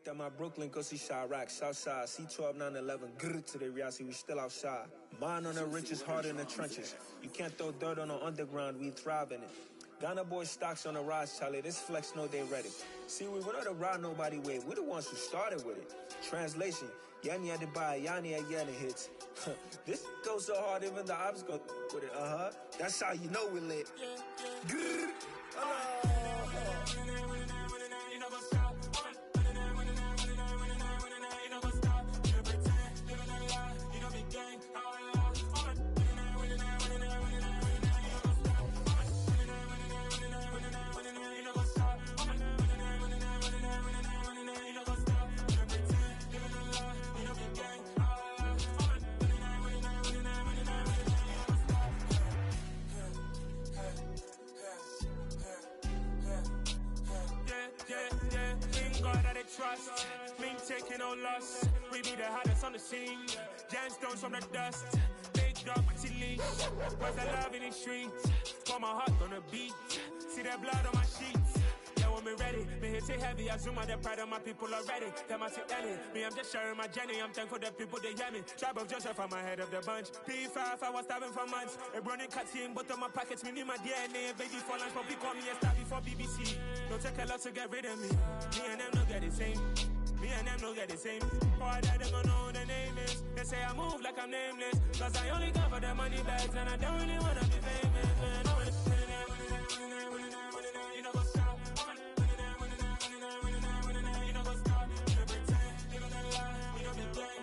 at my Brooklyn, go see Chirac, Southside, C12, 911, grr to the Riasi, we still outside. Mine on the richest, heart in the trenches. You can't throw dirt on the underground, we thrive in it. Ghana boys stocks on the rise, Charlie, this flex know they ready. See, we're not to ride nobody with, we're the ones who started with it. Translation, Yani had to buy, Yani had Yanni hits. This goes so hard, even the ops go with it, That's how you know we lit. Grr, trust, me taking no loss. We be the hottest on the scene. Gemstones from the dust. Big dog with leash. Where's the love in the streets? Pour my heart on the beat. See that blood on my sheets. Yeah, when me ready, me hit it heavy. I zoom out the pride of my people already. Them I see Ellie. Me, I'm just sharing my journey. I'm thankful that people they hear me. Tribe of Joseph, I'm ahead of the bunch. P5, I was starving for months. A running cutscene, but on my pockets, me need my DNA. Baby for lunch, but we call me a star before BBC. Don't take a lot to get rid of me. Me and them don't get the same. Me and them don't get the same. Boy, that they gon' know who the name is. They say I move like I'm nameless. Cause I only come for the money bags. And I don't really wanna be famous, man. You know, go stop. You know, go stop. You pretend. You gonna lie. You know, be gang.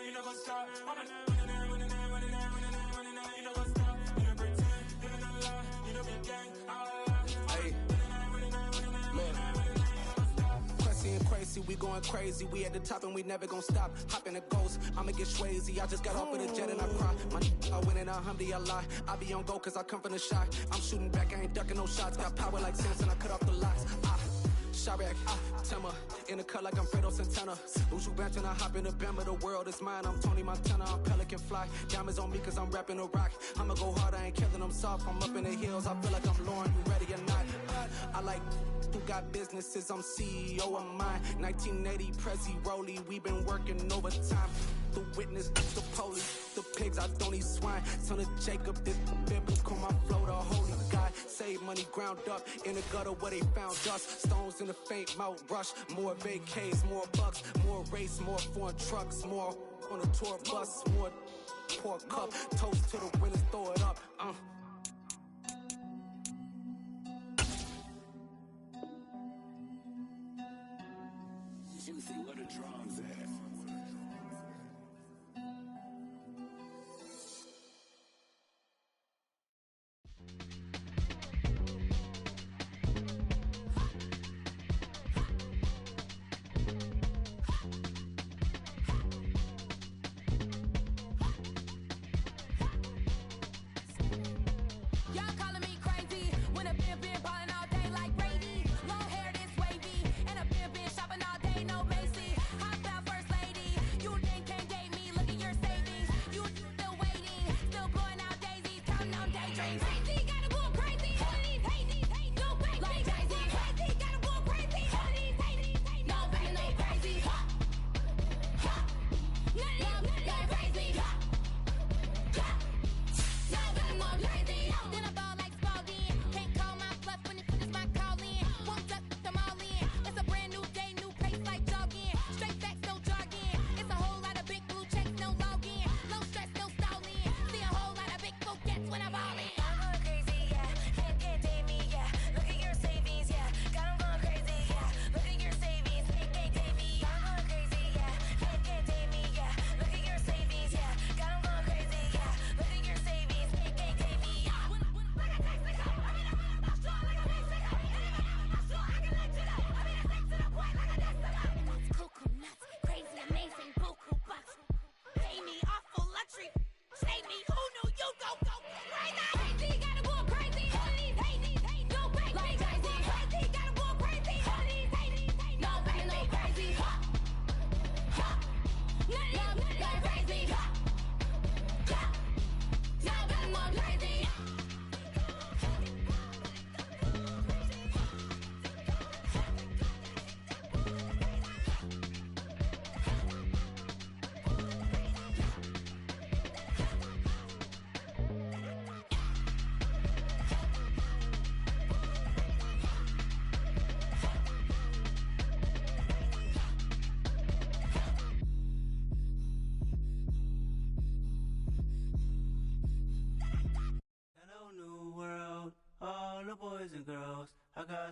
You know, go stop. We going crazy, we at the top and we never gonna stop. Hop in a ghost, I'ma get swayzy. I just got off of the jet and I cry. I win in a Humvee, I lie. I be on go cause I come from the shot. I'm shooting back, I ain't ducking no shots. Got power like Samson, I cut off the locks. Chirac, Timmer, in the cut like I'm Fredo Santana. Uju Benton, I hop in the Bama, the world is mine. I'm Tony Montana, I'm Pelican Fly. Diamonds on me cause I'm rapping a rock. I'ma go hard, I ain't killing them soft. I'm up in the hills, I feel like I'm Lauren, you ready or not? I like who got businesses, I'm CEO of mine. 1980 Prezi Rolly, we been working overtime. The witness, the police, the pigs, I don't eat swine. Son of Jacob, this biblical, my flow, the holy God. Save money ground up in the gutter where they found dust. Stones in the faint mouth rush. More vacays, more bucks, more race, more foreign trucks, more on a tour bus, more pour cup. Toast to the winners, throw it up. Juicy, where the drums at? Shopping all day, no Macy. Hop out first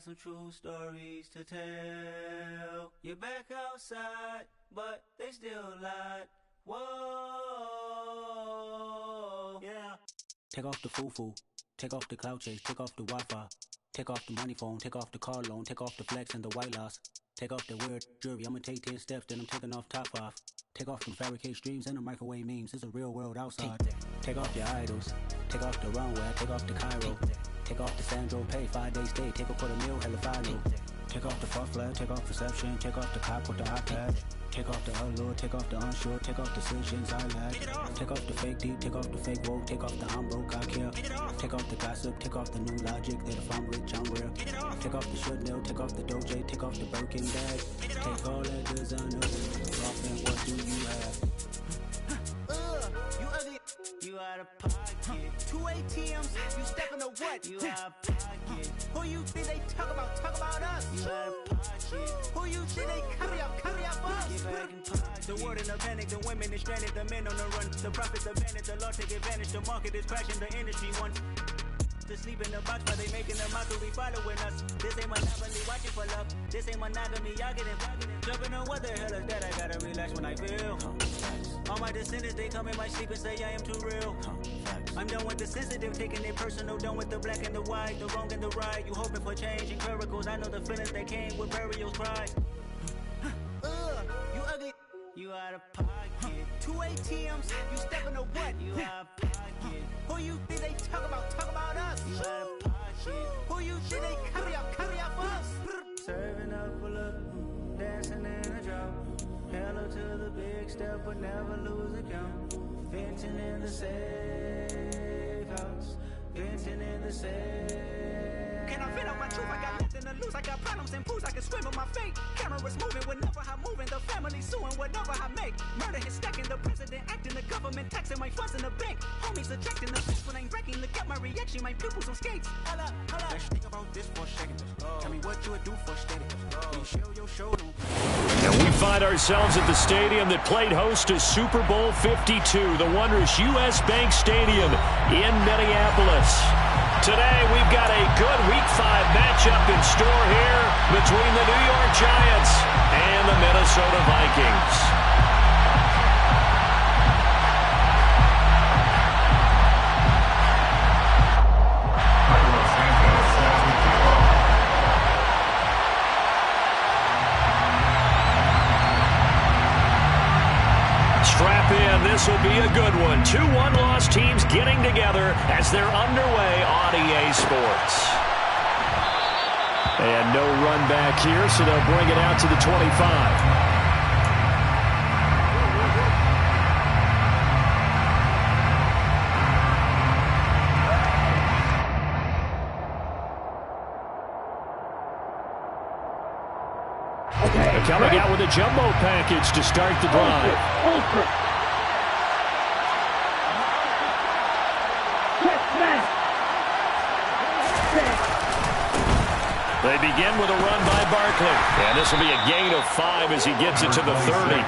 got some true stories to tell. You're back outside, but they still lied. Whoa, yeah. Take off the foo-foo, take off the cloud chase, take off the Wi-Fi, take off the money phone, take off the car loan, take off the flex and the white loss, take off the weird jewelry. I'ma take 10 steps, then I'm taking off top 5. Take off them fabricate streams and the microwave memes. It's a real world outside. Take off your idols, take off the runway, take off the Cairo, take off the Sandro Pay, 5 days stay, take a $250,000, hella final. Take off the far flag, take off perception, take off the cop with the iPad. Take off the allure, take off the unsure, take off decisions I lack. Take off the fake deep, take off the fake woke, take off the I'm broke, I care. Take off the gossip, take off the new logic that if I'm rich, I'm rare. Take off the should know, take off the doje, take off the Birkin bag. Take all that designer off and what do you have? You ugly. You out of pocket. 2 ATMs, you stepping to what? You out of pocket. Who you think they talk about us? You out of pocket. Who you think they carry up us? Get back in pocket. The world in a panic, the women is stranded, the men on the run. The profits advantage, the law take advantage, the market is crashing, the industry wants to sleep in the box, but they making a mockery following us. This ain't monopoly, watching for love. This ain't monogamy, y'all getting jumping on what the hell is that? I gotta relax when I feel. All my descendants, they come in my sleep and say I am too real. I'm done with the sensitive, taking it personal, done with the black and the white, the wrong and the right. You hoping for change and miracles, I know the feelings that came with burials, pride. You ugly. You out of pocket. 2 ATMs, you stepping to what? You out of pocket. Who you think they talk about us? You out of pocket. Who you think they carry up us? Serving up a look, dancing in a drop. Hello to the big step, but never lose a count. Venting in the safe house. Venting in the safe. Can I vent out my truth? I got nothing to lose. I got problems and fools. I can swim with my fate. Cameras moving whenever I'm moving. The family suing whatever I make. Murder is stacking. The president acting. The government taxing my funds in the bank. Homies ejecting the fence when I'm wrecking. Look at my reaction. My pupils on skates. Hold up. Let's think about this for a second. Tell me what you would do for steady. When you show your show. And we find ourselves at the stadium that played host to Super Bowl 52, the wondrous U.S. Bank Stadium in Minneapolis. Today, we've got a good Week 5 matchup in store here between the New York Giants and the Minnesota Vikings. Strap in, this will be a good one. 2 one-loss teams getting together as they're underway on EA Sports. And no run back here, so they'll bring it out to the 25. Coming out with a jumbo package to start the drive. They begin with a run by Barkley. And this will be a gain of 5 as he gets it to the 30.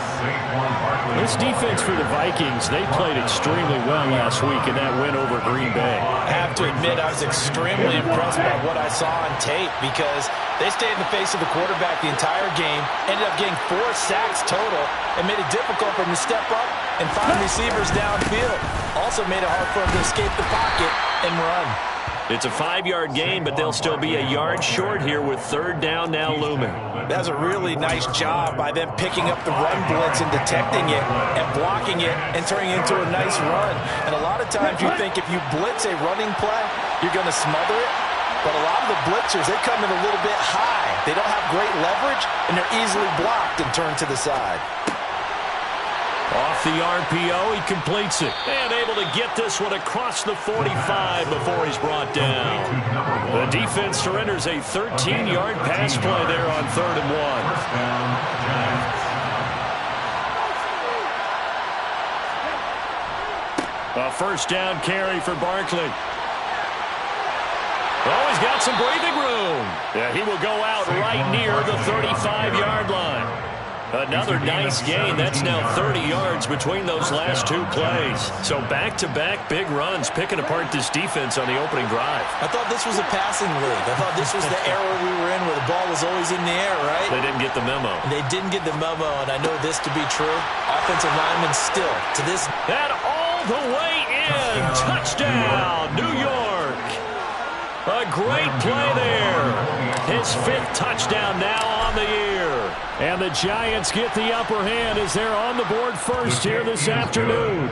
This defense for the Vikings, they played extremely well last week in that win over Green Bay. I have to admit, I was extremely impressed by what I saw on tape because they stayed in the face of the quarterback the entire game, ended up getting 4 sacks total, and made it difficult for him to step up and find receivers downfield. Also made it hard for him to escape the pocket and run. It's a 5-yard gain, but they'll still be a yard short here with 3rd down now looming. That's a really nice job by them picking up the run blitz and detecting it and blocking it and turning it into a nice run. And a lot of times you think if you blitz a running play, you're going to smother it. But a lot of the blitzers, they come in a little bit high. They don't have great leverage, and they're easily blocked and turned to the side. Off the RPO, he completes it. And able to get this one across the 45 before he's brought down. The defense surrenders a 13-yard pass play there on 3rd and 1. A 1st down carry for Barkley. Oh, he's got some breathing room. Yeah, he will go out right near the 35-yard line. Another nice gain. That's now 30 yards between those last two plays. So back-to-back big runs, picking apart this defense on the opening drive. I thought this was a passing league. I thought this was the era we were in where the ball was always in the air, right? They didn't get the memo. They didn't get the memo, and I know this to be true. Offensive linemen still, to this. And all the way in. Touchdown, New York. A great play there. His 5th touchdown now on the year. And the Giants get the upper hand as they're on the board first here this afternoon.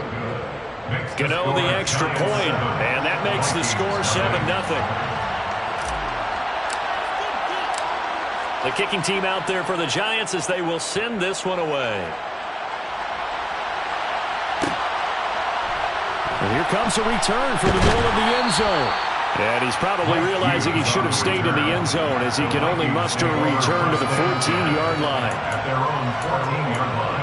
Gano the extra point, and that makes the score 7-0. The kicking team out there for the Giants as they will send this one away. And here comes a return from the middle of the end zone. And he's probably realizing he should have stayed in the end zone as he can only muster a return to the 14-yard line. At their own 14-yard line.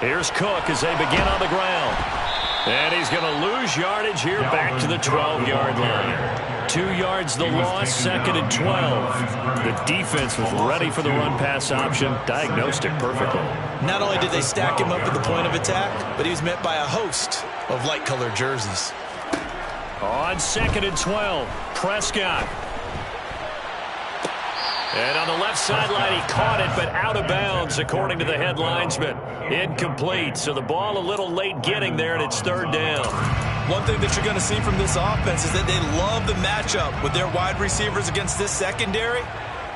Here's Cook as they begin on the ground. And he's going to lose yardage here back to the 12-yard line. 2 yards the loss, 2nd and 12. The defense was ready for the run-pass option, diagnosed it perfectly. Not only did they stack him up at the point of attack, but he was met by a host of light-colored jerseys. On 2nd and 12, Prescott. And on the left sideline, he caught it, but out of bounds, according to the head linesman. Incomplete, so the ball a little late getting there, and it's 3rd down. One thing that you're going to see from this offense is that they love the matchup with their wide receivers against this secondary.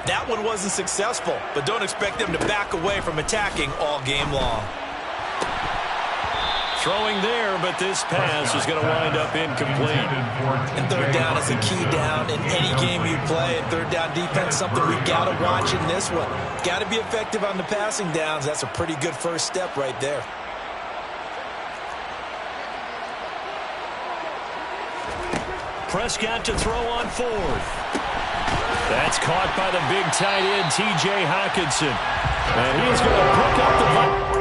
That one wasn't successful, but don't expect them to back away from attacking all game long. Throwing there, but this pass is going to wind up incomplete. And 3rd down is a key down in any game you play. And 3rd down defense, something we got to watch in this one. Got to be effective on the passing downs. That's a pretty good first step right there. Prescott to throw on 4th. That's caught by the big tight end, T.J. Hockenson. And he's going to pick up the...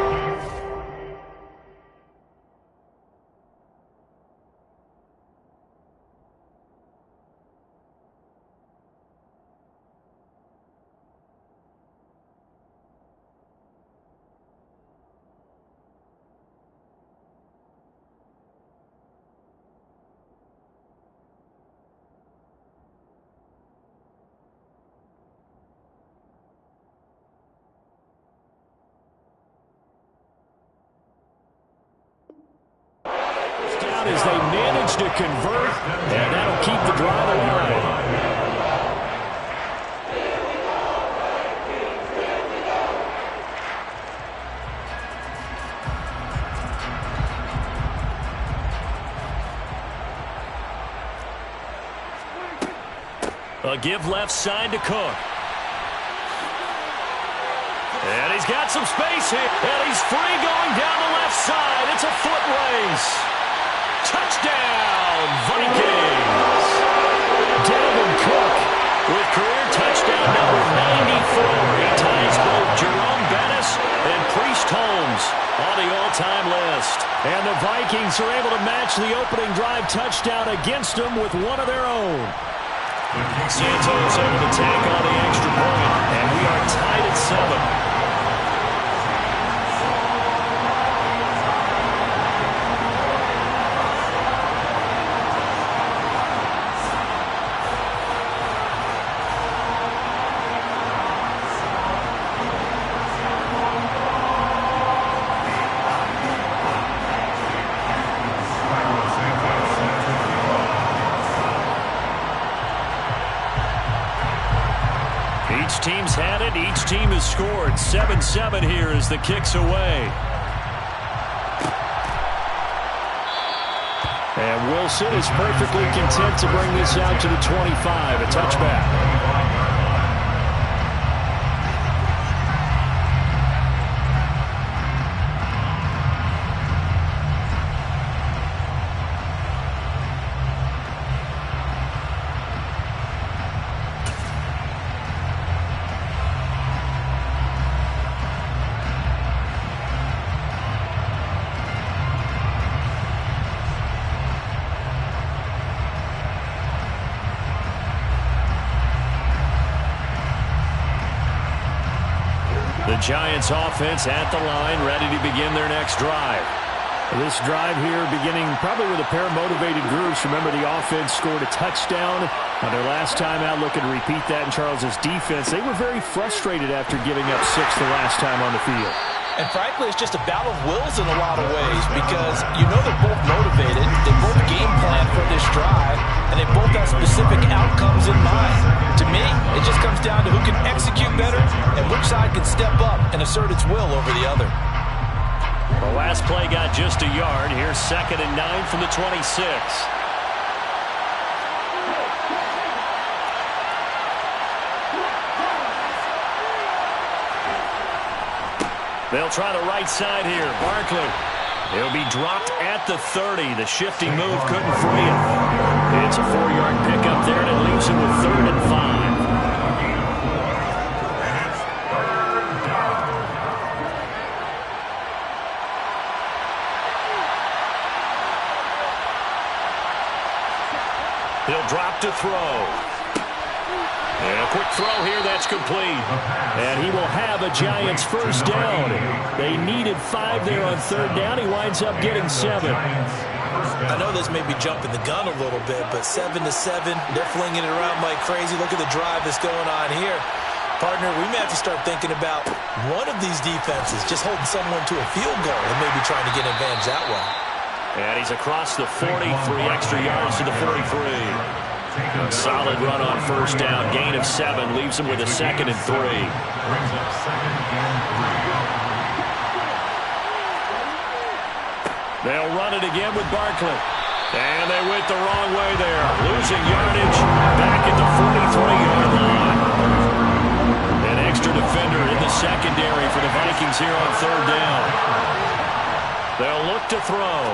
as they manage to convert, and that'll keep the drive alive. A give left side to Cook. And he's got some space here. And he's free going down the left side. It's a foot race. Touchdown, Vikings! Dalvin Cook with career touchdown number 94. He ties both Jerome Bettis and Priest Holmes on the all-time list. And the Vikings are able to match the opening drive touchdown against them with one of their own. Santos able to tack on the extra point, and we are tied at 7. Each team's had it. Each team has scored. 7-7 here as the kick's away. And Wilson is perfectly content to bring this out to the 25. A touchback. The Giants offense at the line, ready to begin their next drive. This drive here beginning probably with a pair of motivated groups. Remember, the offense scored a touchdown on their last time out. Looking to repeat that in Charles's defense. They were very frustrated after giving up 6 the last time on the field. And frankly, it's just a battle of wills in a lot of ways because you know they're both motivated. They both game plan for this drive, and they both have specific outcomes in mind. To me, it just comes down to who can execute better and which side can step up and assert its will over the other. The last play got just a yard. Here's 2nd and 9 from the 26. They'll try the right side here. Barkley. He'll be dropped at the 30. The shifty move couldn't free him. It's a 4-yard pickup there, and it leaves him with 3rd and 5. He'll drop to throw. And a quick throw here, that's complete. And he will have a Giants first down. They needed 5 there on 3rd down. He winds up getting 7. I know this may be jumping the gun a little bit, but 7-7, they're flinging it around like crazy. Look at the drive that's going on here. Partner, we may have to start thinking about one of these defenses just holding someone to a field goal and maybe trying to get an advantage that way. And he's across the 40, 3 extra yards to the 43. A solid run on first down. Gain of 7 leaves him with a 2nd and 3. They'll run it again with Barkley. And they went the wrong way there. Losing yardage back at the 43-yard line. An extra defender in the secondary for the Vikings here on 3rd down. They'll look to throw.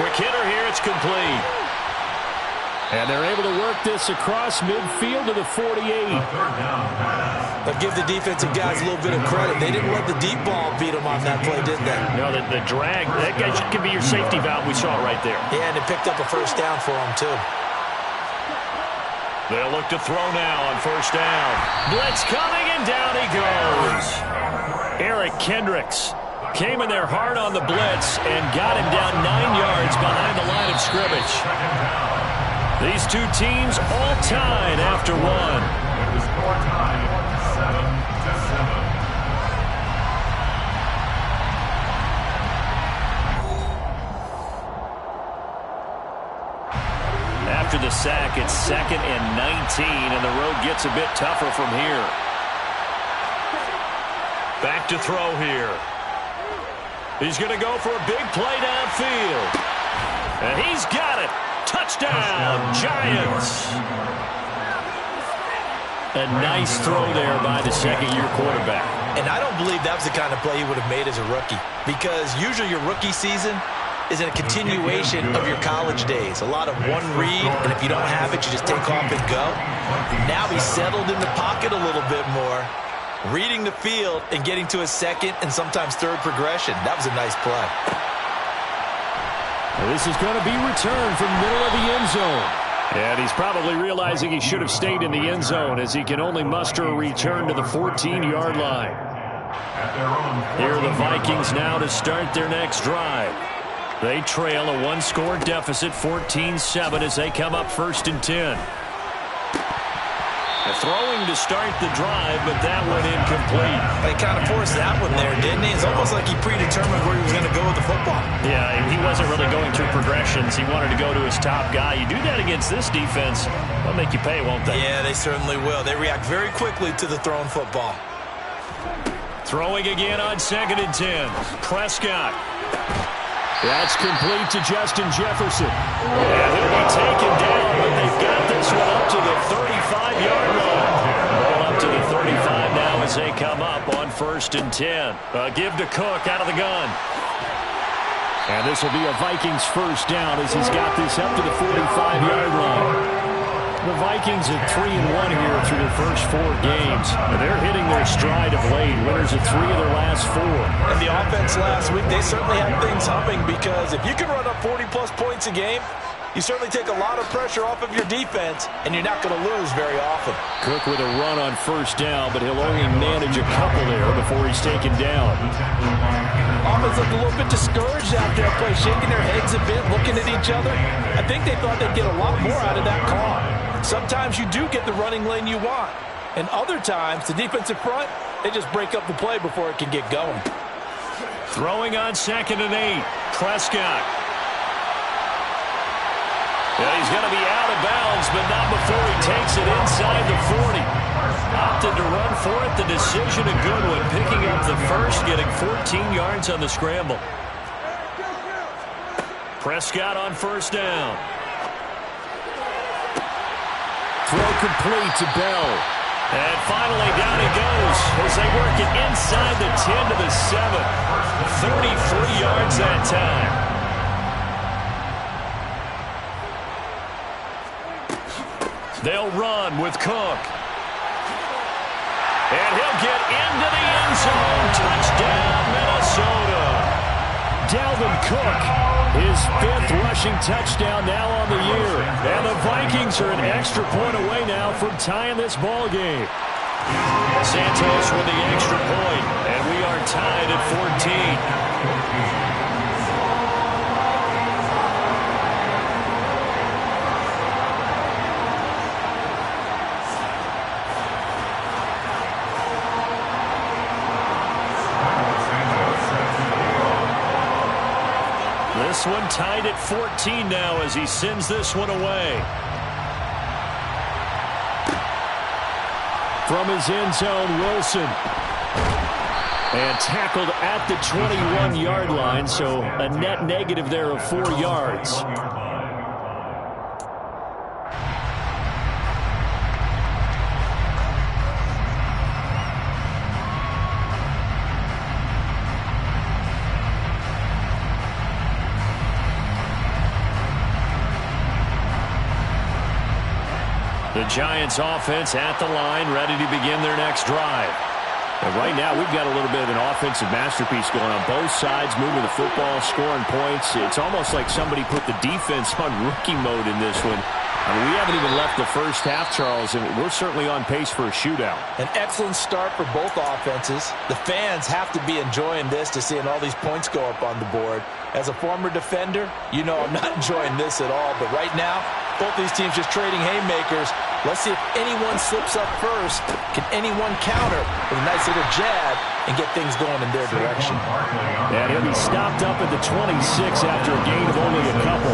Quick hitter here. It's complete. And they're able to work this across midfield to the 48. But give the defensive guys a little bit of credit. They didn't let the deep ball beat them on that play, did they? No, the drag, that guy could be your safety valve. We saw it right there. Yeah, and it picked up a first down for them, too. They'll look to throw now on first down. Blitz coming, and down he goes. Eric Kendricks came in there hard on the blitz and got him down 9 yards behind the line of scrimmage. These two teams all tied after 1. The score tied 7-7. After the sack, it's 2nd and 19, and the road gets a bit tougher from here. Back to throw here. He's going to go for a big play downfield. And he's got it. Touchdown, Giants. A nice throw there by the second-year quarterback. And I don't believe that was the kind of play he would have made as a rookie, because usually your rookie season is a continuation of your college days. A lot of one read, and if you don't have it, you just take off and go. Now he's settled in the pocket a little bit more, reading the field and getting to a second and sometimes third progression. That was a nice play. This is going to be returned from the middle of the end zone. And he's probably realizing he should have stayed in the end zone, as he can only muster a return to the 14-yard line. Here are the Vikings now to start their next drive. They trail a 1-score deficit, 14-7, as they come up 1st and 10. Throwing to start the drive, but that went incomplete. They kind of forced that one there, didn't he? It's almost like he predetermined where he was going to go with the football. Yeah, he wasn't really going through progressions. He wanted to go to his top guy. You do that against this defense, they'll make you pay, won't they? Yeah, they certainly will. They react very quickly to the thrown football. Throwing again on 2nd and 10. Prescott. That's complete to Justin Jefferson. And he'll be taken down, but they've got this one up to the 35-yard line. Ball up to the 35 now as they come up on 1st and 10. Give to Cook out of the gun. And this will be a Vikings first down as he's got this up to the 45-yard line. The Vikings at 3-1 here through their first 4 games. They're hitting their stride of late. Winners of 3 of their last 4. And the offense last week, they certainly had things humming, because if you can run up 40-plus points a game, You certainly take a lot of pressure off of your defense, and you're not going to lose very often. Cook with a run on first down, but he'll only manage a couple there before he's taken down. Offense looked a little bit discouraged after that play, shaking their heads a bit, looking at each other. I think they thought they'd get a lot more out of that call. Sometimes you do get the running lane you want, and other times, the defensive front, they just break up the play before it can get going. Throwing on 2nd and 8. Prescott. Yeah, he's going to be out of bounds, but not before he takes it inside the 40. Opted to run for it. The decision a good one. Picking up the first, getting 14 yards on the scramble. Prescott on first down. Throw complete to Bell. And finally down he goes as they work it inside the 10 to the 7. 33 yards that time. They'll run with Cook. And he'll get into the end zone. Touchdown, Minnesota. Dalvin Cook, his 5th rushing touchdown now on the year. And the Vikings are an extra point away now from tying this ball game. Santos with the extra point, and we are tied at 14. This one tied at 14 now as he sends this one away. From his end zone, Wilson. And tackled at the 21-yard line, so a net negative there of 4 yards. The Giants offense at the line, ready to begin their next drive. And right now, we've got a little bit of an offensive masterpiece going on both sides, moving the football, scoring points. It's almost like somebody put the defense on rookie mode in this one. I mean, we haven't even left the first half, Charles, and we're certainly on pace for a shootout. An excellent start for both offenses. The fans have to be enjoying this to seeing all these points go up on the board. As a former defender, you know I'm not enjoying this at all. But right now, both these teams just trading haymakers. Let's see if anyone slips up first. Can anyone counter with a nice little jab and get things going in their direction? And he'll be stopped up at the 26 after a gain of only a couple.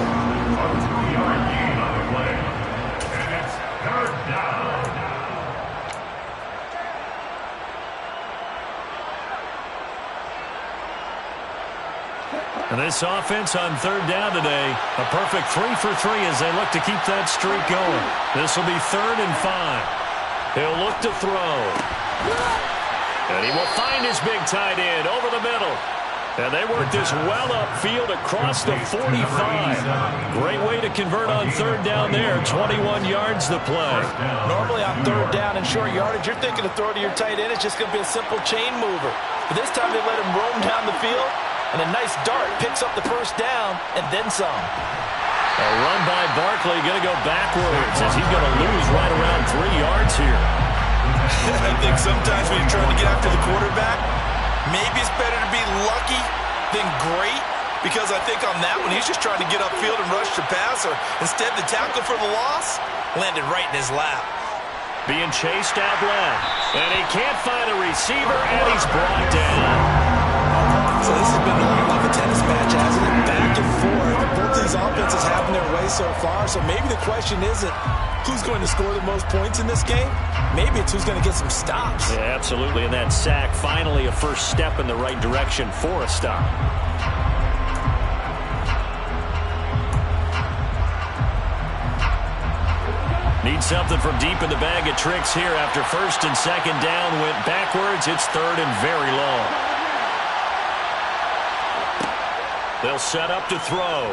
And this offense on 3rd down today, a perfect 3 for 3 as they look to keep that streak going. This will be 3rd and 5. He'll look to throw. And he will find his big tight end over the middle. And they work this well upfield across the 45. Great way to convert on 3rd down there. 21 yards to play. Normally on 3rd down and short yardage, you're thinking to throw to your tight end. It's just going to be a simple chain mover. But this time they let him roam down the field. And a nice dart picks up the first down and then some. A run by Barkley, going to go backwards as he's going to lose right around 3 yards here. I think sometimes when you're trying to get after the quarterback, maybe it's better to be lucky than great, because I think on that one, he's just trying to get upfield and rush the passer. Instead, the tackle for the loss landed right in his lap. Being chased out left, and he can't find a receiver, and he's brought down. So this has been like a tennis match, hasn't it? Back and forth. Both these offenses having their way so far. So maybe the question isn't who's going to score the most points in this game. Maybe it's who's going to get some stops. Yeah, absolutely. And that sack, finally a first step in the right direction for a stop. Need something from deep in the bag of tricks here after 1st and 2nd down. Went backwards. It's 3rd and very long. They'll set up to throw.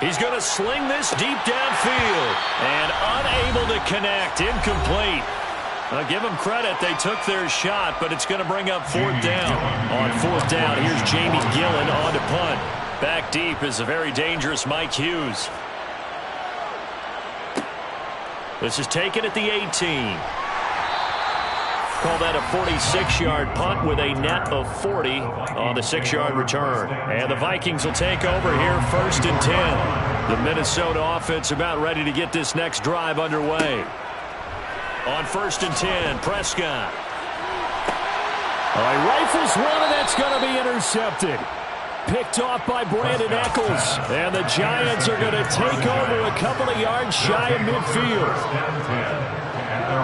He's going to sling this deep downfield. And unable to connect. Incomplete. I'll give them credit. They took their shot, but it's going to bring up 4th down. On 4th down, here's Jamie Gillen on to punt. Back deep is a very dangerous Mike Hughes. This is taken at the 18. Call that a 46-yard punt with a net of 40 on the 6-yard return. And the Vikings will take over here 1st and 10. The Minnesota offense about ready to get this next drive underway. On 1st and 10, Prescott. He rifles one, and that's going to be intercepted. Picked off by Brandon Eccles. And the Giants are going to take over a couple of yards shy of midfield.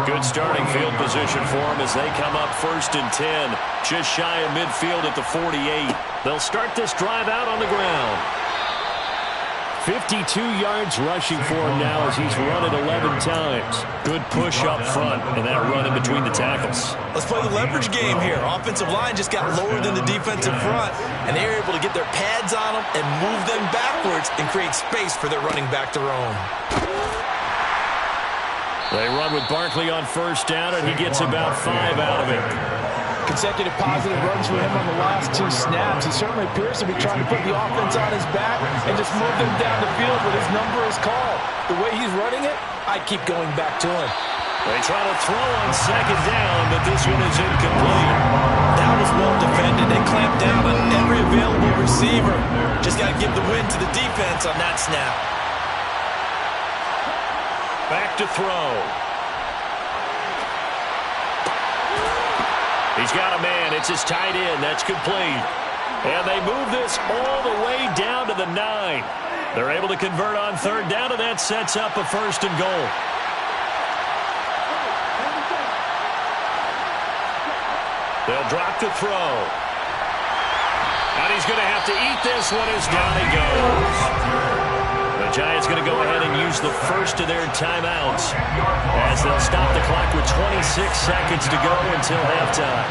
Good starting field position for them as they come up 1st and 10. Just shy of midfield at the 48. They'll start this drive out on the ground. 52 yards rushing for him now as he's run it 11 times. Good push up front and that run in between the tackles. Let's play the leverage game here. Offensive line just got lower than the defensive front, and they were able to get their pads on them and move them backwards and create space for their running back to roam. They run with Barkley on 1st down, and he gets about 5 out of it. Consecutive positive runs for him on the last 2 snaps. He certainly appears to be trying to put the offense on his back and just move them down the field, but his number is called. The way he's running it, I keep going back to him. They try to throw on 2nd down, but this one is incomplete. That was well defended. They clamped down on every available receiver. Just got to give the win to the defense on that snap. Back to throw. He's got a man. It's his tight end. That's complete. And they move this all the way down to the 9. They're able to convert on 3rd down, and that sets up a 1st and goal. They'll drop to throw. And he's going to have to eat this one as down he goes. The Giants going to go ahead and use the first of their timeouts as they'll stop the clock with 26 seconds to go until halftime.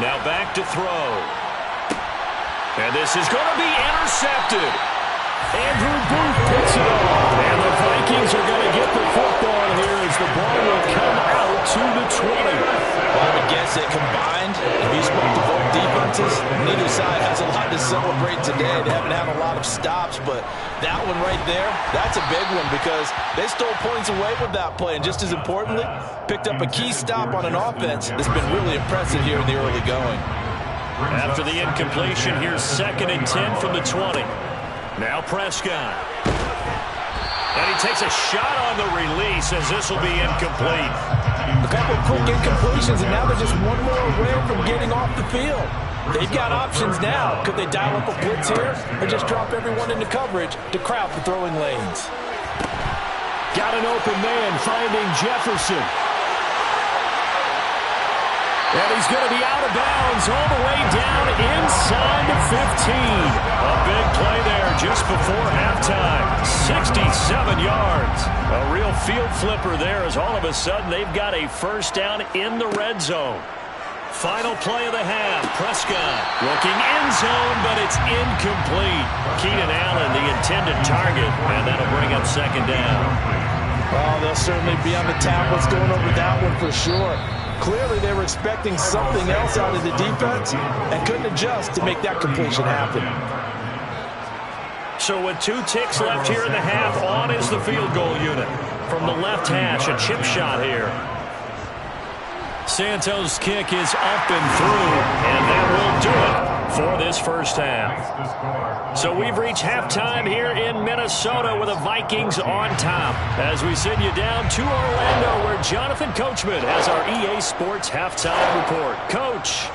Now back to throw. And this is going to be intercepted. Andrew Booth picks it up. And the Vikings are going to get the football here as the ball will come out to the 20. Well, I would guess that combined, if you spoke to both defenses, neither side has a lot to celebrate today. They haven't had a lot of stops, but that one right there, that's a big one because they stole points away with that play. And just as importantly, picked up a key stop on an offense that's been really impressive here in the early going. After the incompletion, here's 2nd and 10 from the 20. Now Prescott. And he takes a shot on the release as this will be incomplete. A couple of quick incompletions, and now they're just one more away from getting off the field. They've got options now. Could they dial up a blitz here or just drop everyone into coverage to crowd the throwing lanes? Got an open man finding Jefferson. And he's going to be out of bounds all the way down inside the 15. A big play there just before halftime. 67 yards. A real field flipper there as all of a sudden they've got a 1st down in the red zone. Final play of the half. Prescott looking end zone, but it's incomplete. Keenan Allen, the intended target, and that'll bring up 2nd down. Well, they'll certainly be on the tablets going over that one for sure. Clearly, they were expecting something else out of the defense and couldn't adjust to make that completion happen. So with 2 ticks left here in the half, on is the field goal unit. From the left hash, a chip shot here. Santos' kick is up and through, and that will do it for this first half. So we've reached halftime here in Minnesota with the Vikings on top as we send you down to Orlando where Jonathan Coachman has our EA Sports halftime report. Coach.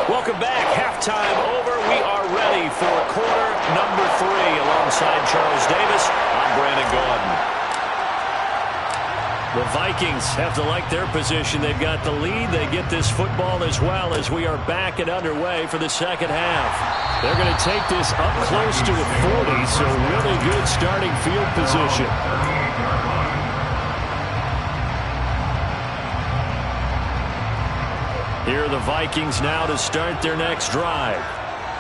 Welcome back. Halftime over. We are ready for quarter number 3 alongside Charles Davis. I'm Brandon Gordon. The Vikings have to like their position. They've got the lead. They get this football as well as we are back and underway for the second half. They're going to take this up close to the 40, so really good starting field position. Here are the Vikings now to start their next drive.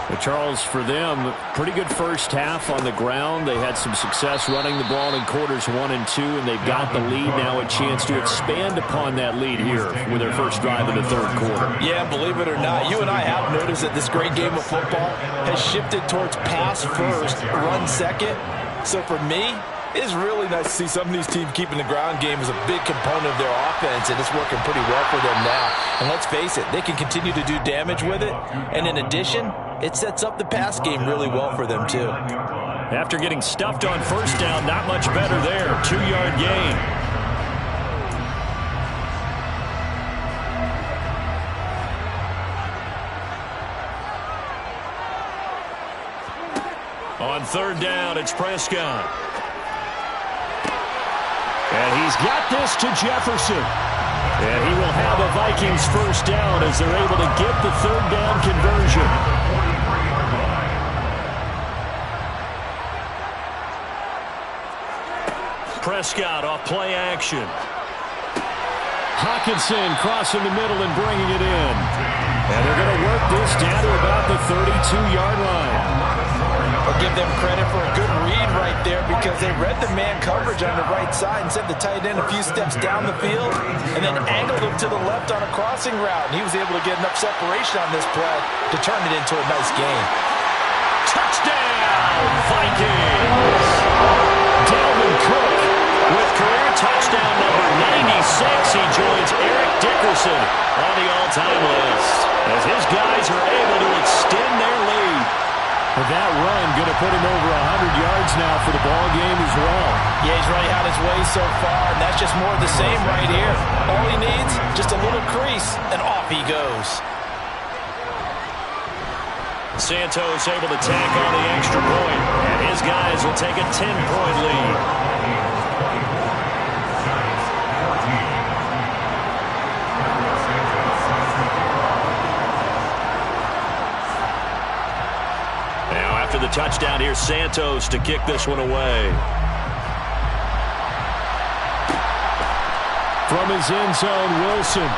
But Charles, for them, pretty good first half on the ground. They had some success running the ball in quarters 1 and 2, and they've got the lead now, a chance to expand upon that lead here with their first drive in the third quarter. Yeah, believe it or not, you and I have noticed that this great game of football has shifted towards pass first, run second. So for me, it is really nice to see some of these teams keeping the ground game as a big component of their offense, and it's working pretty well for them now. And let's face it, they can continue to do damage with it. And in addition, it sets up the pass game really well for them, too. After getting stuffed on first down, not much better there. 2-yard gain. On third down, it's Prescott. And he's got this to Jefferson. And he will have a Vikings first down as they're able to get the third down conversion. Prescott off play action. Hawkinson crossing the middle and bringing it in. And they're going to work this down to about the 32-yard line. I'll give them credit for a good read right there because they read the man coverage on the right side and sent the tight end a few steps down the field and then angled him to the left on a crossing route. And he was able to get enough separation on this play to turn it into a nice gain. Touchdown, Vikings! Dalvin Cook with career touchdown number 96. He joins Eric Dickerson on the all-time list as his guys are able to extend their lead. But that run going to put him over 100 yards now for the ball game as well. Yeah, he's running out his way so far, and that's just more of the same right here. All he needs, just a little crease, and off he goes. Santos able to tack on the extra point, and his guys will take a 10-point lead. After the touchdown, here's Santos to kick this one away. From his end zone, Wilson.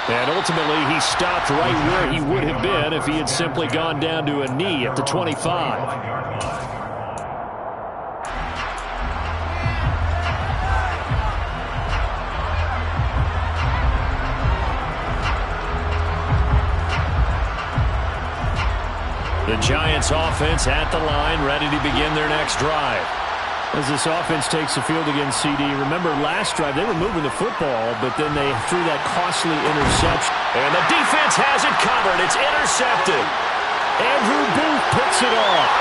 And ultimately, he stopped right where he would have been if he had simply gone down to a knee at the 25. The Giants offense at the line, ready to begin their next drive. As this offense takes the field against CD, remember last drive they were moving the football, but then they threw that costly interception. And the defense has it covered. It's intercepted. Andrew Booth picks it off.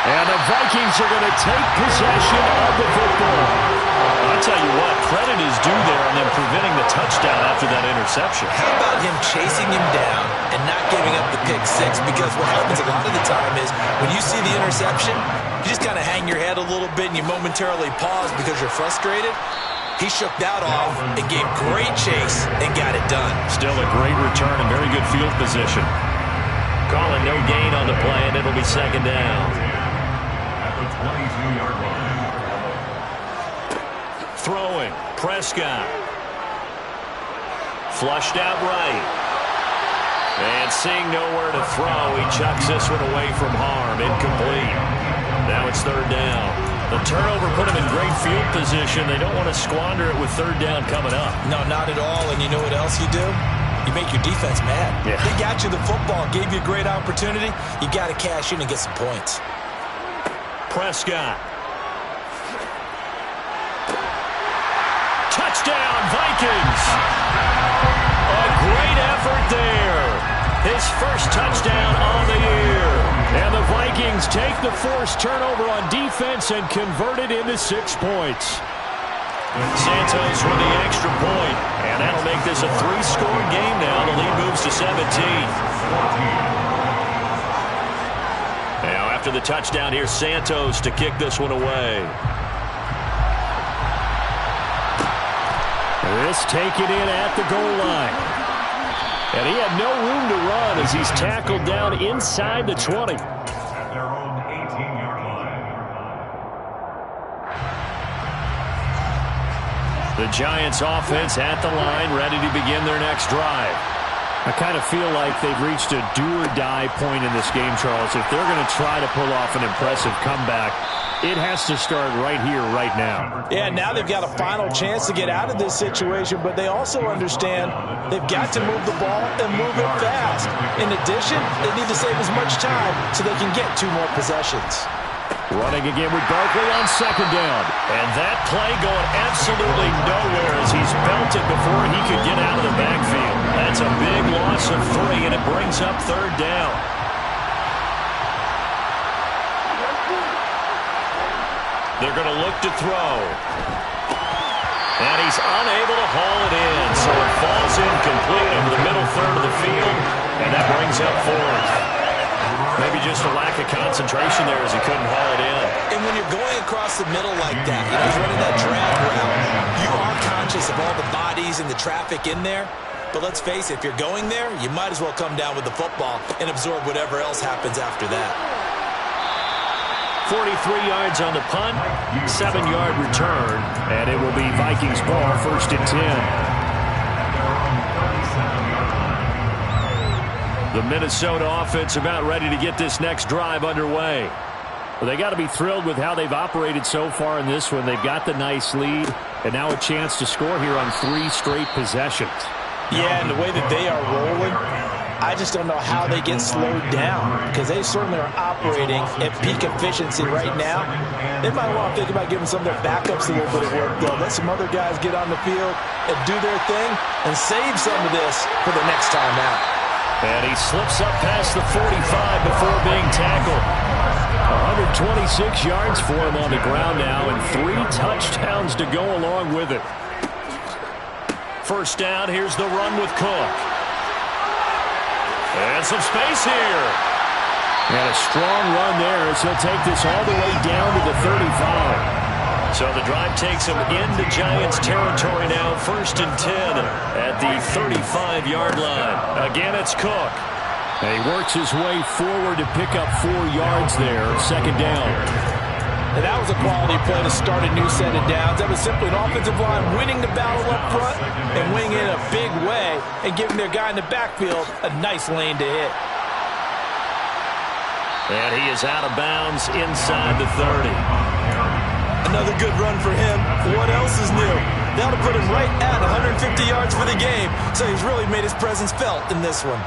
And the Vikings are going to take possession of the football. I'll tell you what, credit is due there on them preventing the touchdown after that interception. How about him chasing him down and not giving up the pick six? Because what happens a lot of the time is when you see the interception, you just kind of hang your head a little bit and you momentarily pause because you're frustrated. He shook that off and gave great chase and got it done. Still a great return and very good field position. Calling no gain on the play, and it'll be second down. At the 22-yard line. Throwing, Prescott. Flushed out right. And seeing nowhere to throw, he chucks this one away from harm. Incomplete. Now it's third down. The turnover put him in great field position. They don't want to squander it with third down coming up. No, not at all. And you know what else you do? You make your defense mad. Yeah. They got you the football, gave you a great opportunity. You got to cash in and get some points. Prescott. Touchdown, Vikings! A great effort there. His first touchdown on the year. And the Vikings take the forced turnover on defense and convert it into 6 points. Santos with the extra point, and that'll make this a 3-score game now. The lead moves to 17. Now after the touchdown, here's Santos to kick this one away. This taken in at the goal line. And he had no room to run as he's tackled down inside the 20. At their own 18-yard line. The Giants offense at the line, ready to begin their next drive. I kind of feel like they've reached a do-or-die point in this game, Charles. If they're going to try to pull off an impressive comeback, it has to start right here, right now. Yeah, now they've got a final chance to get out of this situation, but they also understand they've got to move the ball and move it fast. In addition, they need to save as much time so they can get 2 more possessions. Running again with Barkley on second down. And that play going absolutely nowhere as he's belted before he could get out of the backfield. That's a big loss of 3, and it brings up third down. They're going to look to throw. And he's unable to haul it in, so it falls incomplete over the middle third of the field, and that brings up 4th. Maybe just a lack of concentration there as he couldn't haul it in. And when you're going across the middle like that, he's running that drag route, you are conscious of all the bodies and the traffic in there. But let's face it, if you're going there, you might as well come down with the football and absorb whatever else happens after that. 43 yards on the punt, 7-yard return, and it will be Vikings ball, 1st and 10. The Minnesota offense about ready to get this next drive underway. Well, they got to be thrilled with how they've operated so far in this one. They've got the nice lead, and now a chance to score here on 3 straight possessions. Yeah, and the way that they are rolling, I just don't know how they get slowed down, because they certainly are operating at peak efficiency right now. They might want to think about giving some of their backups a little bit of work, though. Let some other guys get on the field and do their thing and save some of this for the next time out. And he slips up past the 45 before being tackled. 126 yards for him on the ground now, and 3 touchdowns to go along with it. First down, here's the run with Cook. And some space here. And a strong run there as he'll take this all the way down to the 35. So the drive takes him into Giants territory now, 1st and 10 at the 35-yard line. Again, it's Cook. And he works his way forward to pick up 4 yards there, 2nd down. And that was a quality play to start a new set of downs. That was simply an offensive line winning the battle up front and winning in a big way and giving their guy in the backfield a nice lane to hit. And he is out of bounds inside the 30. Another good run for him. What else is new? That'll put him right at 150 yards for the game. So he's really made his presence felt in this one.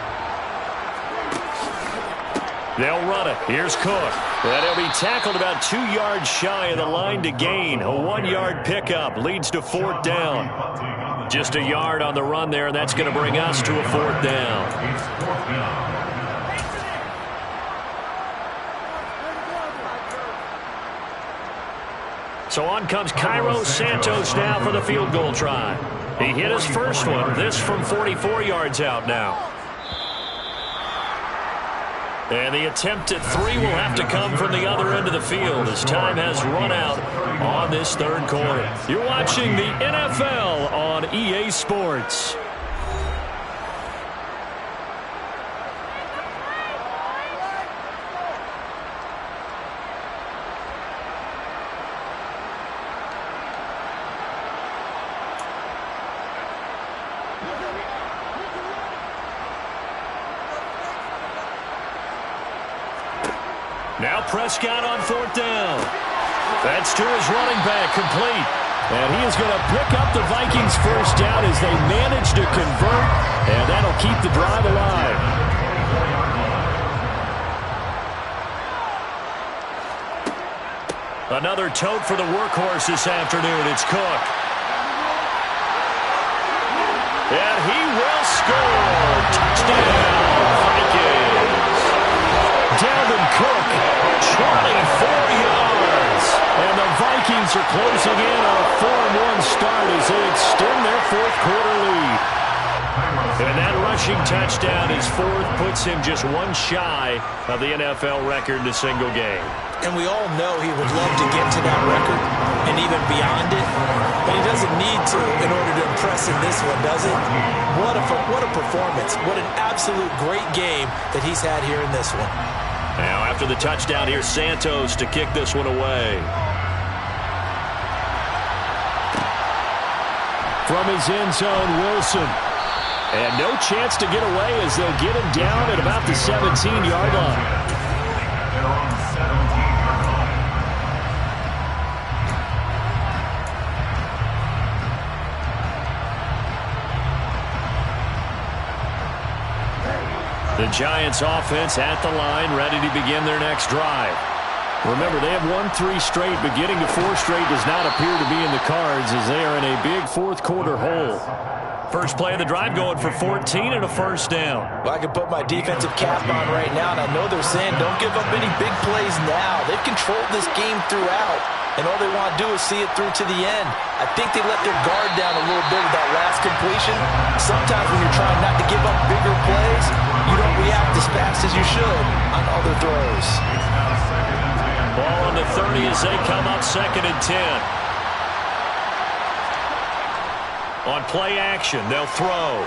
They'll run it. Here's Cook. And he'll be tackled about 2 yards shy of the line to gain. A 1-yard pickup leads to 4th down. Just a yard on the run there, and that's going to bring us to a 4th down. So on comes Cairo Santos now for the field goal try. He hit his first one. This from 44 yards out now. And the attempt at 3 will have to come from the other end of the field as time has run out on this 3rd quarter. You're watching the NFL on EA Sports. Now Prescott on 4th down. That's to his running back, complete. And he is going to pick up the Vikings' first down as they manage to convert, and that'll keep the drive alive. Another tote for the workhorse this afternoon. It's Cook. And he will score. Touchdown, Vikings. Dalvin Cook, 24 yards. And the Vikings are closing in on a 4-1 start as they extend their 4th quarter lead. And that rushing touchdown, his 4th, puts him just 1 shy of the NFL record in a single game. And we all know he would love to get to that record and even beyond it, but he doesn't need to in order to impress in this one, does it? What a performance. What an absolute great game that he's had here in this one. Now after the touchdown, here's Santos to kick this one away. From his end zone, Wilson. And no chance to get away as they'll get him down at about the 17-yard line. They're on the 17-yard line. The Giants offense at the line, ready to begin their next drive. Remember, they have won 3 straight, but getting to 4 straight does not appear to be in the cards as they are in a big fourth-quarter hole. First play of the drive going for 14 and a first down. Well, I can put my defensive cap on right now, and I know they're saying don't give up any big plays now. They've controlled this game throughout, and all they want to do is see it through to the end. I think they let their guard down a little bit with that last completion. Sometimes when you're trying not to give up bigger plays, you don't react as fast as you should on other throws. Ball on the 30 as they come up 2nd and 10. On play action, they'll throw.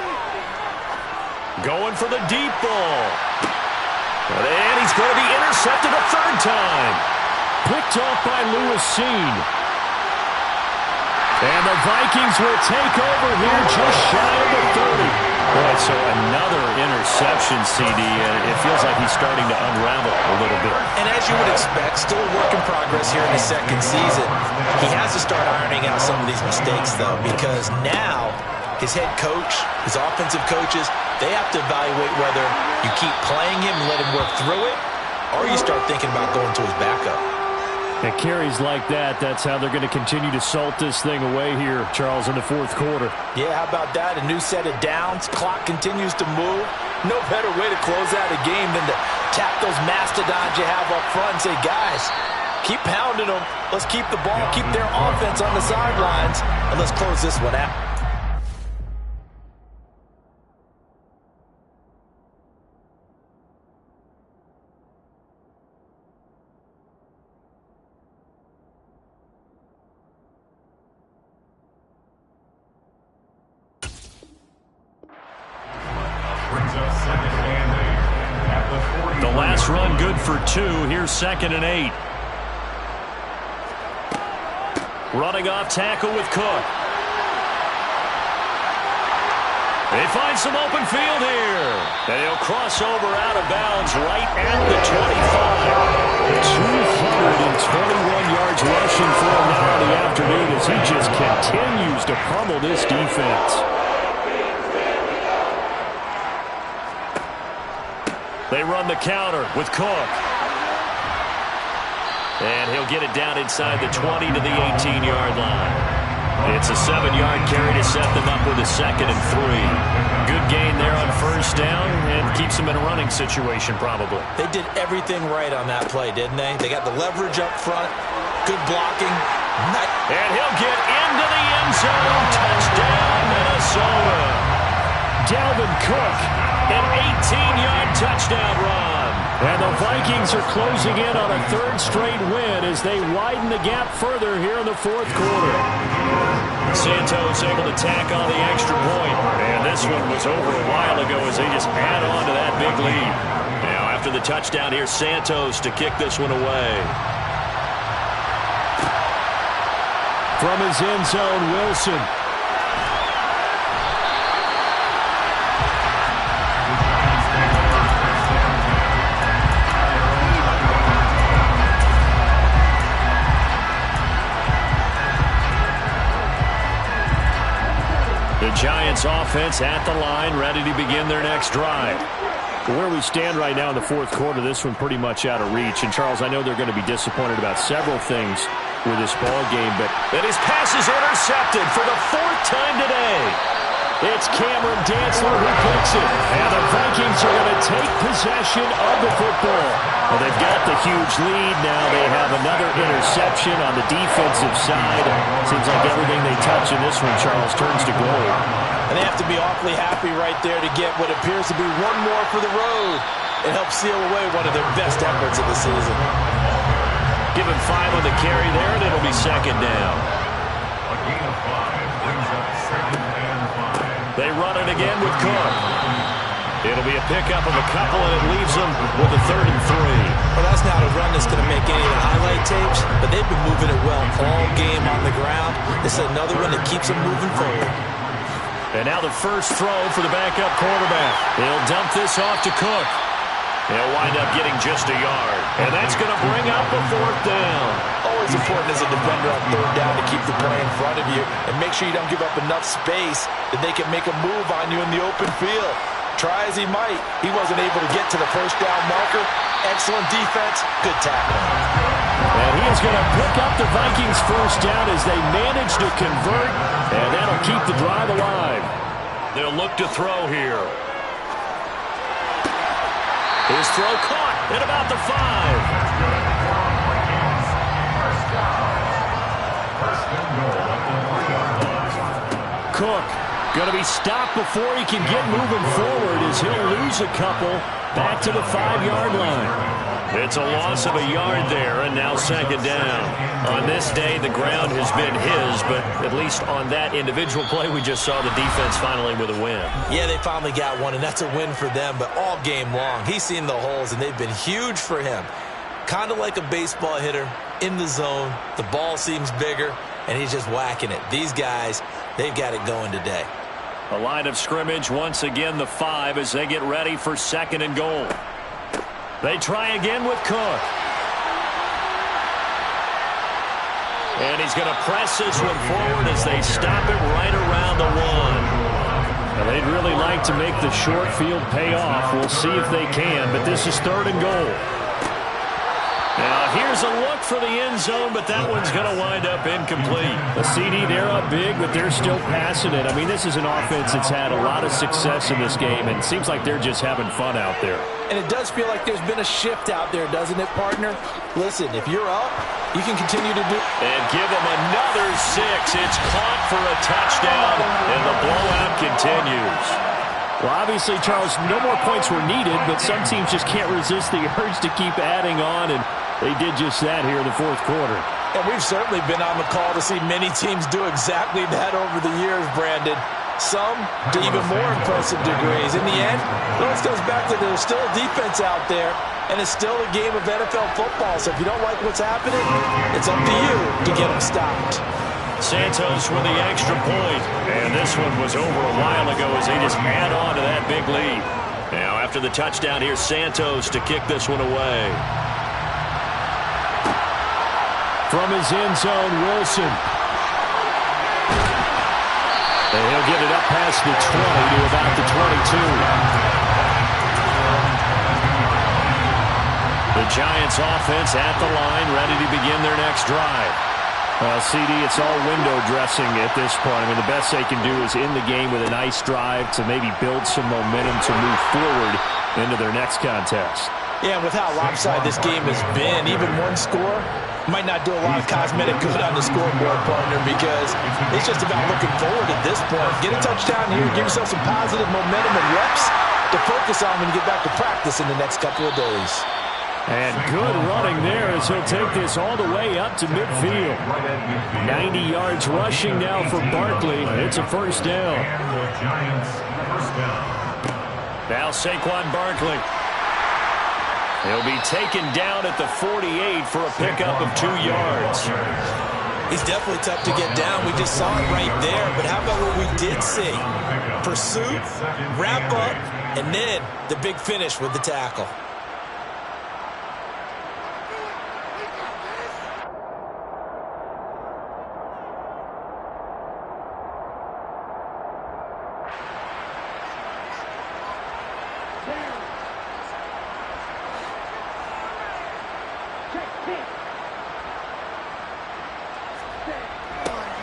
Going for the deep ball. And he's going to be intercepted a 3rd time. Picked off by Lewis Seen. And the Vikings will take over here just shy of the 30. Boy, so another interception, CD, and it feels like he's starting to unravel a little bit. And as you would expect, still a work in progress here in the 2nd season. He has to start ironing out some of these mistakes, though, because now his head coach, his offensive coaches, they have to evaluate whether you keep playing him and let him work through it, or you start thinking about going to his backup. At carries like that, that's how they're going to continue to salt this thing away here, Charles, in the 4th quarter. Yeah, how about that? A new set of downs. Clock continues to move. No better way to close out a game than to tap those mastodons you have up front and say, guys, keep pounding them. Let's keep the ball, keep their offense on the sidelines, and let's close this one out. The last run good for 2. Here's 2nd and 8. Running off tackle with Cook. They find some open field here. And he'll cross over out of bounds right at the 25. 221 yards rushing for him now in the afternoon as he just continues to pummel this defense. They run the counter with Cook. And he'll get it down inside the 20 to the 18-yard line. It's a 7-yard carry to set them up with a 2nd and 3. Good gain there on first down and keeps them in a running situation probably. They did everything right on that play, didn't they? They got the leverage up front, good blocking. And he'll get into the end zone. Touchdown, Minnesota. Dalvin Cook, an 18-yard touchdown run. And the Vikings are closing in on a 3rd straight win as they widen the gap further here in the 4th quarter. Santos able to tack on the extra point. And this one was over a while ago as they just add on to that big lead. Now after the touchdown, here's Santos to kick this one away. From his end zone, Wilson. The Giants offense at the line, ready to begin their next drive. Where we stand right now in the 4th quarter, this one pretty much out of reach. And, Charles, I know they're going to be disappointed about several things with this ball game, but his pass is intercepted for the 4th time today. It's Cameron Dantzler who picks it. And the Vikings are going to take possession of the football. Well, they've got the huge lead. Now they have another interception on the defensive side. Seems like everything they touch in this one, Charles, turns to gold. And they have to be awfully happy right there to get what appears to be one more for the road. It helps seal away one of their best efforts of the season. Give him 5 on the carry there, and it'll be 2nd down. A gain of 5 brings up 2nd and 5. They run it again with Cook. It'll be a pickup of a couple, and it leaves them with a 3rd and 3. Well, that's not a run that's going to make any of the highlight tapes, but they've been moving it well all game on the ground. This is another one that keeps them moving forward. And now the first throw for the backup quarterback. He'll dump this off to Cook. He'll wind up getting just a yard. And that's going to bring up a 4th down. Always important as a defender on 3rd down to keep the play in front of you and make sure you don't give up enough space that they can make a move on you in the open field. Try as he might, he wasn't able to get to the first down marker. Excellent defense, good tackle. And he is going to pick up the Vikings first down as they manage to convert, and that'll keep the drive alive. They'll look to throw here. His throw caught at about the 5. Cook going to be stopped before he can get moving forward as he'll lose a couple back to the 5-yard line. It's a loss of a yard there, and now 2nd down. On this day, the ground has been his, but at least on that individual play, we just saw the defense finally with a win. Yeah, they finally got one, and that's a win for them, but all game long, he's seen the holes, and they've been huge for him. Kind of like a baseball hitter in the zone. The ball seems bigger, and he's just whacking it. These guys, they've got it going today. A line of scrimmage, once again the 5 as they get ready for 2nd and goal. They try again with Cook. And he's going to press this one forward as they stop it right around the 1. Now, they'd really like to make the short field pay off. We'll see if they can, but this is 3rd and goal. Now, here's a look for the end zone, but that one's going to wind up incomplete. The CD, they're up big, but they're still passing it. I mean, this is an offense that's had a lot of success in this game, and it seems like they're just having fun out there. And it does feel like there's been a shift out there, doesn't it, partner? Listen, if you're up, you can continue to do. And give them another 6. It's caught for a touchdown, and the blowout continues. Well, obviously, Charles, no more points were needed, but some teams just can't resist the urge to keep adding on, and they did just that here in the 4th quarter. And we've certainly been on the call to see many teams do exactly that over the years, Brandon. Some to even more impressive degrees. In the end, it always comes back to there's still a defense out there, and it's still a game of NFL football. So if you don't like what's happening, it's up to you to get them stopped. Santos with the extra point. And this one was over a while ago as they just add on to that big lead. Now after the touchdown, here's Santos to kick this one away. From his end zone, Wilson. And he'll get it up past the 20 to about the 22. The Giants offense at the line, ready to begin their next drive. CD, it's all window dressing at this point. I mean, the best they can do is in the game with a nice drive to maybe build some momentum to move forward into their next contest. Yeah, with how lopsided this game has been, even one score might not do a lot of cosmetic good on the scoreboard, partner, because it's just about looking forward at this point. Get a touchdown here, give yourself some positive momentum and reps to focus on when you get back to practice in the next couple of days. And good running there as he'll take this all the way up to midfield. 90 yards rushing now for Barkley. It's a 1st down. Now Saquon Barkley. He'll be taken down at the 48 for a pickup of 2 yards. He's definitely tough to get down. We just saw it right there. But how about what we did see? Pursuit, wrap up, and then the big finish with the tackle.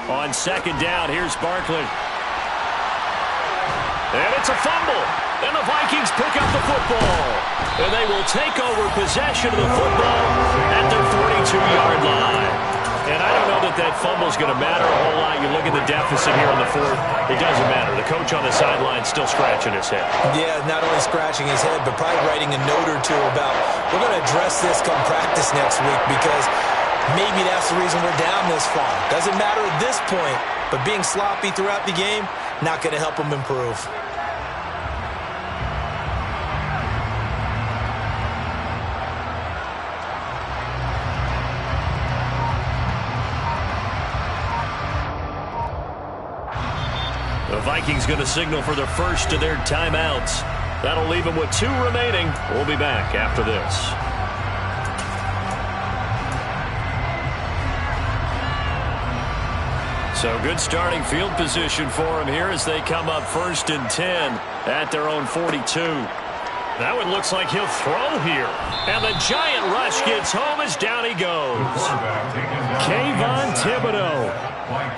On 2nd down, here's Barkley. And it's a fumble. And the Vikings pick up the football. And they will take over possession of the football at their 42-yard line. And I don't know that that fumble is going to matter a whole lot. You look at the deficit here in the 4th. It doesn't matter. The coach on the sideline still scratching his head. Yeah, not only scratching his head, but probably writing a note or two about, we're going to address this come practice next week because maybe that's the reason we're down this far. Doesn't matter at this point, but being sloppy throughout the game, not going to help them improve. The Vikings going to signal for the first of their timeouts. That'll leave them with 2 remaining. We'll be back after this. So good starting field position for them here as they come up 1st and 10 at their own 42. That one looks like he'll throw here. And the giant rush gets home as down he goes. Kayvon Thibodeau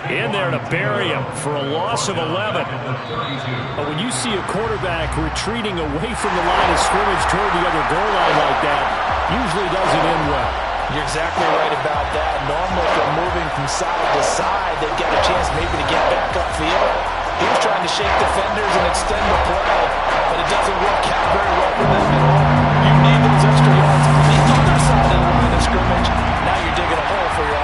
in there to bury him for a loss of 11. But when you see a quarterback retreating away from the line of scrimmage toward the other goal line like that, usually doesn't end well. You're exactly right about that. Normally, if they're moving from side to side, they've got a chance maybe to get back upfield. He was trying to shake defenders and extend the play, but it doesn't work out very well for them at all. You need those extra yards on the other side of the line of scrimmage. Now you're digging a hole for your